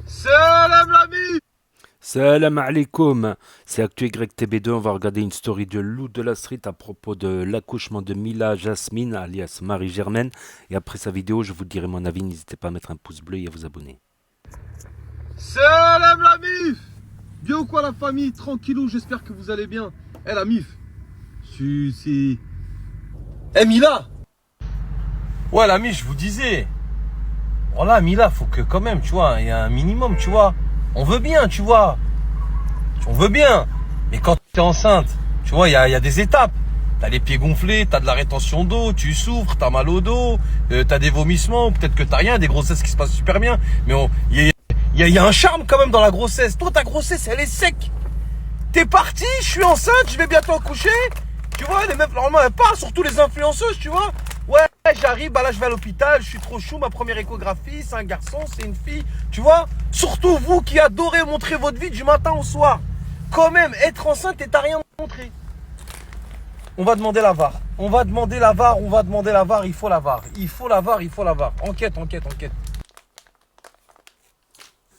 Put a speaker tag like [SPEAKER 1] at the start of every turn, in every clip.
[SPEAKER 1] Salam l'ami.
[SPEAKER 2] Salam alaikum, c'est ActuYTB2, on va regarder une story de Lou de la Street à propos de l'accouchement de Mila Jasmine, alias Marie-Germaine. Et après sa vidéo, je vous dirai mon avis, n'hésitez pas à mettre un pouce bleu et à vous abonner.
[SPEAKER 1] Salam la mif. Bien ou quoi la famille? Tranquillou, j'espère que vous allez bien. Eh la mif. Si. Eh Mila.
[SPEAKER 3] Ouais, l'ami, je vous disais. Voilà, Mila, faut que quand même, tu vois, il y a un minimum, tu vois. On veut bien, tu vois. On veut bien. Mais quand tu es enceinte, tu vois, il y a des étapes. T'as les pieds gonflés, t'as de la rétention d'eau, tu souffres, t'as mal au dos, t'as des vomissements, peut-être que t'as rien, des grossesses qui se passent super bien. Mais il y a un charme quand même dans la grossesse. Toi, ta grossesse, elle est sec. T'es parti, je suis enceinte, je vais bientôt accoucher. Tu vois, les meufs, normalement, elles parlent, surtout les influenceuses, tu vois. Ouais, j'arrive, bah là, je vais à l'hôpital, je suis trop chou, ma première échographie, c'est un garçon, c'est une fille, tu vois. Surtout vous qui adorez montrer votre vie du matin au soir. Quand même, être enceinte et t'as rien montré. On va demander la VAR. On va demander la VAR, on va demander la VAR, il faut la VAR. Il faut la VAR, il faut la VAR. Enquête.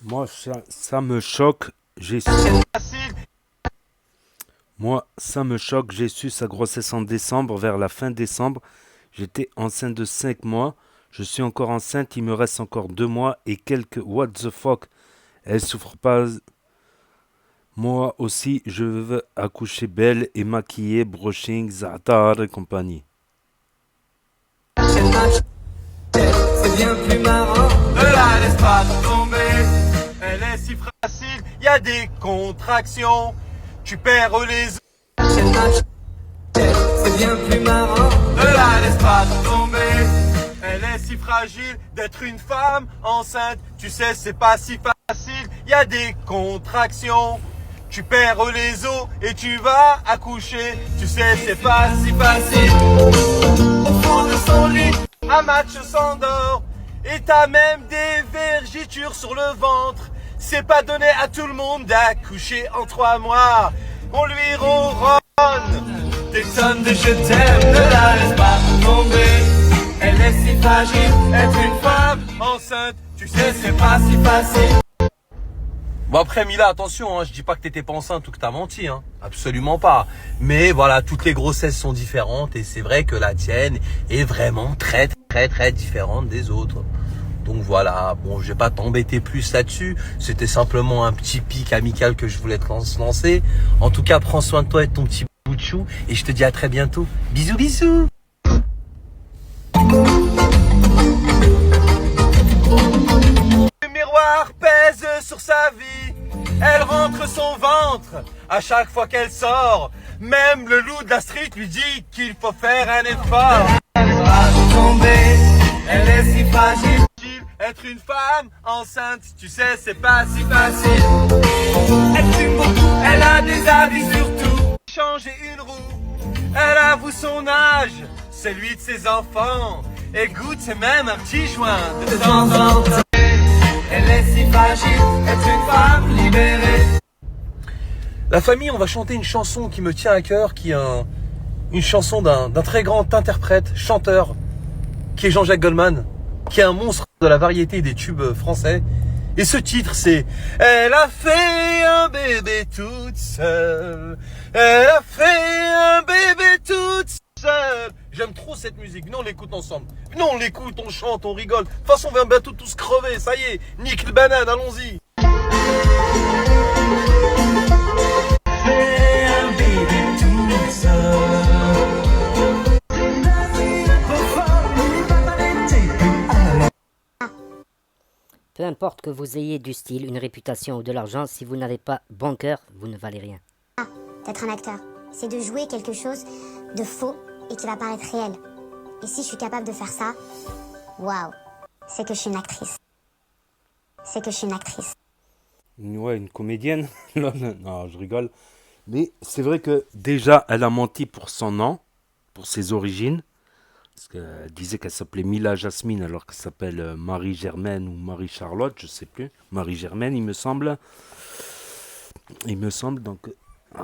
[SPEAKER 2] Moi, ça me choque, j'ai su sa grossesse en décembre, vers la fin décembre. J'étais enceinte de 5 mois, je suis encore enceinte, il me reste encore 2 mois et quelques what the fuck. Elle souffre pas. Moi aussi, je veux accoucher belle et maquillée, brushing, za'atar et compagnie.
[SPEAKER 3] C'est bien plus marrant. Ne la laisse pas tomber. Elle est si facile, il y a des contractions. Tu perds les os. C'est bien plus marrant. Ne la laisse pas tomber. Elle est si fragile d'être une femme enceinte. Tu sais, c'est pas si facile. Il y a des contractions. Tu perds les os et tu vas accoucher. Tu sais, c'est pas si facile. Au fond de son lit, un match s'endort. Et t'as même des vergitures sur le ventre. C'est pas donné à tout le monde d'accoucher en 3 mois. On lui ronronne des tonnes de je t'aime. Ne la laisse pas tomber. Elle est si fragile, être une femme enceinte. Tu sais, c'est pas si facile. Bon après Mila, attention, hein, je dis pas que t'étais pas enceinte ou que t'as menti, hein, absolument pas. Mais voilà, toutes les grossesses sont différentes et c'est vrai que la tienne est vraiment très différente des autres. Donc voilà, bon, je vais pas t'embêter plus là-dessus. C'était simplement un petit pic amical que je voulais te lancer. En tout cas, prends soin de toi et de ton petit bout de chou et je te dis à très bientôt. Bisous, bisous. Le miroir pèse sur sa vie. Elle rentre son ventre à chaque fois qu'elle sort. Même le loup de la street lui dit qu'il faut faire un effort. Elle va tomber, elle est si fragile. Être une femme enceinte, tu sais, c'est pas si facile. Elle fume beaucoup, elle a des avis sur tout. Changer une roue, elle avoue son âge, celui de ses enfants. Et goûte même un petit joint de temps en temps. Elle est si fragile, être une femme libérée. La famille, on va chanter une chanson qui me tient à cœur, qui est une chanson d'un très grand interprète, chanteur, qui est Jean-Jacques Goldman, qui est un monstre de la variété des tubes français. Et ce titre, c'est Elle a fait un bébé toute seule. Elle a fait un bébé toute seule. J'aime trop cette musique. Venez, on l'écoute ensemble. Venez, on l'écoute, on chante, on rigole. De toute façon, on va bientôt tous crever. Ça y est, nique le banane, allons-y. Fait un bébé toute seule.
[SPEAKER 4] Peu importe que vous ayez du style, une réputation ou de l'argent, si vous n'avez pas bon cœur, vous ne valez rien.
[SPEAKER 5] D'être un acteur, c'est de jouer quelque chose de faux et qui va paraître réel. Et si je suis capable de faire ça, waouh, c'est que je suis une actrice. C'est que je suis une actrice.
[SPEAKER 2] Ouais, une comédienne. Non, je rigole. Mais c'est vrai que déjà, elle a menti pour son nom, pour ses origines. Parce qu'elle disait qu'elle s'appelait Mila Jasmine alors qu'elle s'appelle Marie-Germaine ou Marie-Charlotte, je sais plus. Marie-Germaine, il me semble. Il me semble, donc,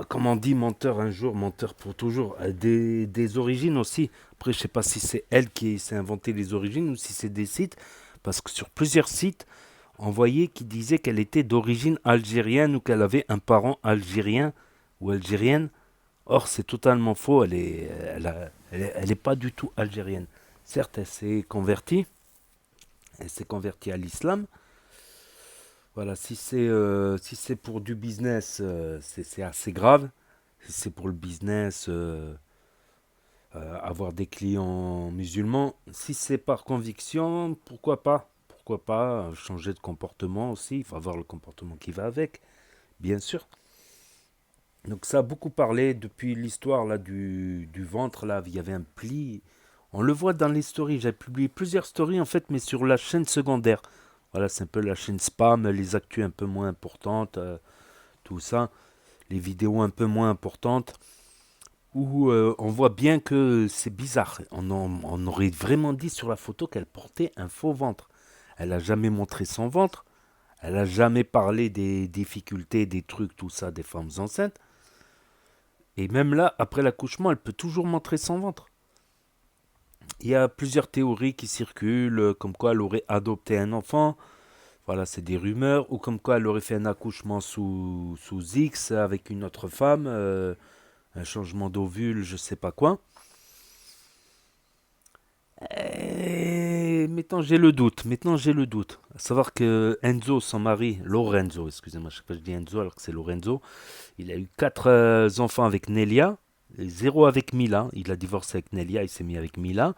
[SPEAKER 2] comme on dit, menteur un jour, menteur pour toujours. Des origines aussi. Après, je sais pas si c'est elle qui s'est inventé les origines ou si c'est des sites. Parce que sur plusieurs sites, envoyé qui disait qu'elle était d'origine algérienne ou qu'elle avait un parent algérien ou algérienne. Or, c'est totalement faux. Elle est pas du tout algérienne. Certes, elle s'est convertie. Elle s'est convertie à l'islam. Voilà, si c'est pour du business, c'est assez grave. Si c'est pour le business, avoir des clients musulmans. Si c'est par conviction, pourquoi pas? Pourquoi pas changer de comportement aussi? Il faut avoir le comportement qui va avec, bien sûr. Donc ça a beaucoup parlé depuis l'histoire là du ventre. Là, il y avait un pli. On le voit dans les stories. J'ai publié plusieurs stories en fait, mais sur la chaîne secondaire. Voilà, c'est un peu la chaîne spam, les actus un peu moins importantes, tout ça. Les vidéos un peu moins importantes. Où on voit bien que c'est bizarre. On aurait vraiment dit sur la photo qu'elle portait un faux ventre. Elle n'a jamais montré son ventre. Elle n'a jamais parlé des difficultés, des trucs, tout ça, des femmes enceintes. Et même là, après l'accouchement, elle peut toujours montrer son ventre. Il y a plusieurs théories qui circulent, comme quoi elle aurait adopté un enfant. Voilà, c'est des rumeurs. Ou comme quoi elle aurait fait un accouchement sous X avec une autre femme. Un changement d'ovule, je sais pas quoi. Et maintenant j'ai le doute. À savoir que Enzo, son mari, Lorenzo, excusez-moi, je sais pas, je dis Enzo alors que c'est Lorenzo. Il a eu 4 enfants avec Nelia, et 0 avec Mila. Il a divorcé avec Nelia, il s'est mis avec Mila.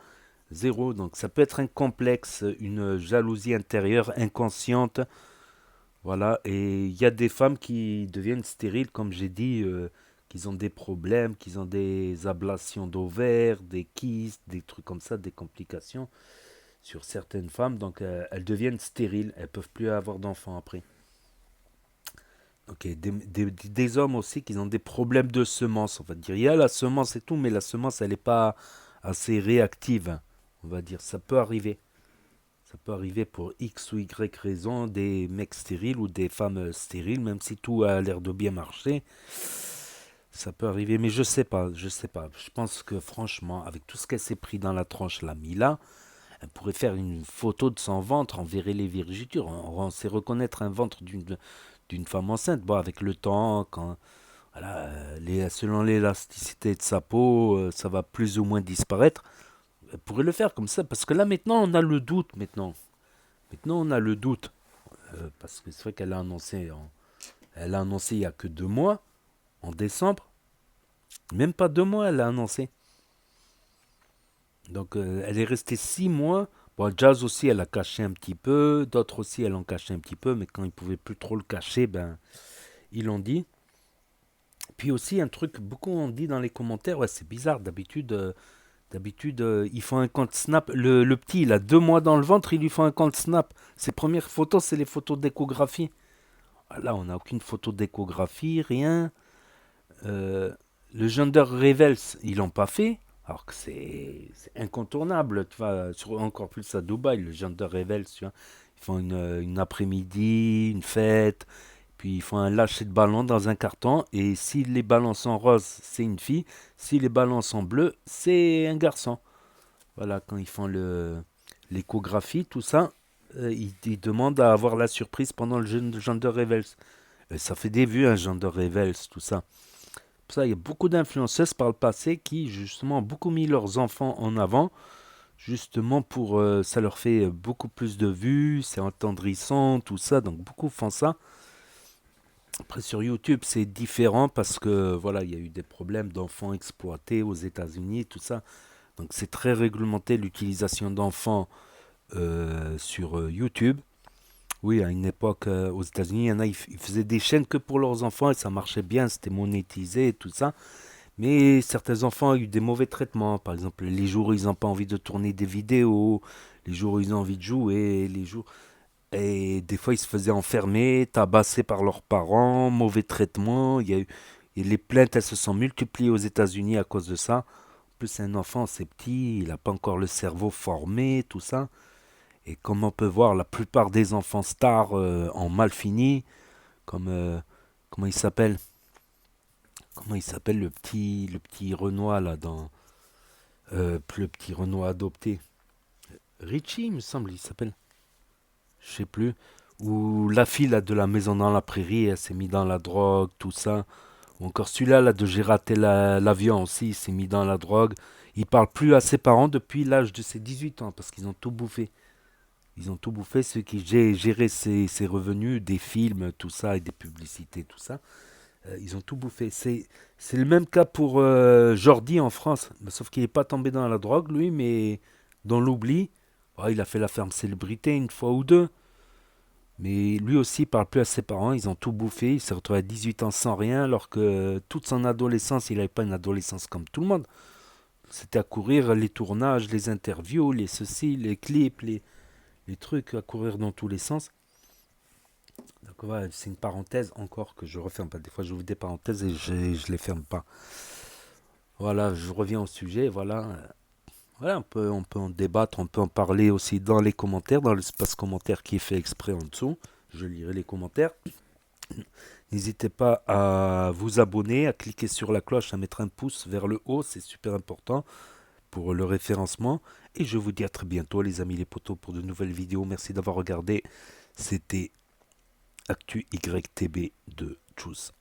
[SPEAKER 2] 0, donc ça peut être un complexe, une jalousie intérieure inconsciente. Voilà, et il y a des femmes qui deviennent stériles, comme j'ai dit, qui ont des problèmes, qui ont des ablations d'ovaires, des kystes, des trucs comme ça, des complications sur certaines femmes. Donc elles deviennent stériles, elles ne peuvent plus avoir d'enfants après. Ok, des hommes aussi qui ont des problèmes de semences, on va dire. Il y a la semence et tout, mais la semence, elle n'est pas assez réactive, on va dire. Ça peut arriver. Ça peut arriver pour X ou Y raison, des mecs stériles ou des femmes stériles, même si tout a l'air de bien marcher. Ça peut arriver, mais je sais pas. Je pense que franchement, avec tout ce qu'elle s'est pris dans la tranche, la Mila, elle pourrait faire une photo de son ventre, on verrait les vergetures. On sait reconnaître un ventre d'une femme enceinte. Bon, avec le temps, quand voilà, selon l'élasticité de sa peau, ça va plus ou moins disparaître. Elle pourrait le faire comme ça, parce que là maintenant on a le doute maintenant. Maintenant on a le doute. Parce que c'est vrai qu'elle a annoncé, elle a annoncé il n'y a que 2 mois, en décembre. Même pas 2 mois elle a annoncé. Donc elle est restée 6 mois. Bon, Jazz aussi elle a caché un petit peu, d'autres aussi elle en cachait un petit peu, mais quand ils pouvaient plus trop le cacher, ben ils l'ont dit. Puis aussi un truc, beaucoup ont dit dans les commentaires, ouais c'est bizarre, d'habitude... ils font un compte Snap. Le petit, il a 2 mois dans le ventre, ils lui font un compte Snap. Ses premières photos, c'est les photos d'échographie. Là, on n'a aucune photo d'échographie, rien. Le gender reveals, ils l'ont pas fait. Alors que c'est incontournable. Tu vois, encore plus à Dubaï, le gender reveals. Tu vois. Ils font une après-midi, une fête. Puis ils font un lâcher de ballon dans un carton. Et si les ballons sont roses, c'est une fille. Si les ballons sont bleus, c'est un garçon. Voilà, quand ils font l'échographie, tout ça, ils demandent à avoir la surprise pendant le gender reveals. Ça fait des vues, un gender reveals, tout ça. Pour ça, il y a beaucoup d'influenceuses par le passé qui, justement, ont beaucoup mis leurs enfants en avant. Justement, ça leur fait beaucoup plus de vues, c'est attendrissant, tout ça. Donc, beaucoup font ça. Après sur YouTube c'est différent parce que voilà il y a eu des problèmes d'enfants exploités aux États-Unis tout ça donc c'est très réglementé l'utilisation d'enfants sur YouTube. Oui à une époque aux États-Unis il y en a ils faisaient des chaînes que pour leurs enfants et ça marchait bien, c'était monétisé et tout ça, mais certains enfants ont eu des mauvais traitements, par exemple les jours où ils n'ont pas envie de tourner des vidéos, les jours où ils ont envie de jouer, les jours. Et des fois, ils se faisaient enfermer, tabassés par leurs parents, mauvais traitement. Et les plaintes, elles se sont multipliées aux États-Unis à cause de ça. En plus, un enfant, c'est petit, il n'a pas encore le cerveau formé, tout ça. Et comme on peut voir, la plupart des enfants stars ont mal fini. Comme, comment il s'appelle? Comment il s'appelle le petit Renoir, là, le petit Renoir adopté? Richie, il me semble, il s'appelle. Je sais plus. Ou la fille là, de la maison dans la prairie, elle s'est mise dans la drogue, tout ça. Ou encore celui-là là, de j'ai raté l'avion aussi, il s'est mis dans la drogue. Il parle plus à ses parents depuis l'âge de ses 18 ans parce qu'ils ont tout bouffé. Ils ont tout bouffé, ceux qui géraient ses revenus, des films, tout ça, et des publicités, tout ça. Ils ont tout bouffé. C'est le même cas pour Jordi en France. Sauf qu'il n'est pas tombé dans la drogue, lui, mais dans l'oubli. Oh, il a fait la ferme célébrité une fois ou deux. Mais lui aussi, il parle plus à ses parents. Ils ont tout bouffé. Il s'est retrouvé à 18 ans sans rien, alors que toute son adolescence, il n'avait pas une adolescence comme tout le monde. C'était à courir les tournages, les interviews, les ceci, les clips, les trucs à courir dans tous les sens. Donc voilà, c'est une parenthèse encore que je referme pas. Des fois, j'ouvre des parenthèses et je les ferme pas. Voilà, je reviens au sujet. Voilà, voilà, on peut en débattre, on peut en parler aussi dans les commentaires, dans l'espace commentaire qui est fait exprès en dessous. Je lirai les commentaires. N'hésitez pas à vous abonner, à cliquer sur la cloche, à mettre un pouce vers le haut, c'est super important pour le référencement. Et je vous dis à très bientôt les amis les potos pour de nouvelles vidéos. Merci d'avoir regardé. C'était Actu YTB de Tchuss.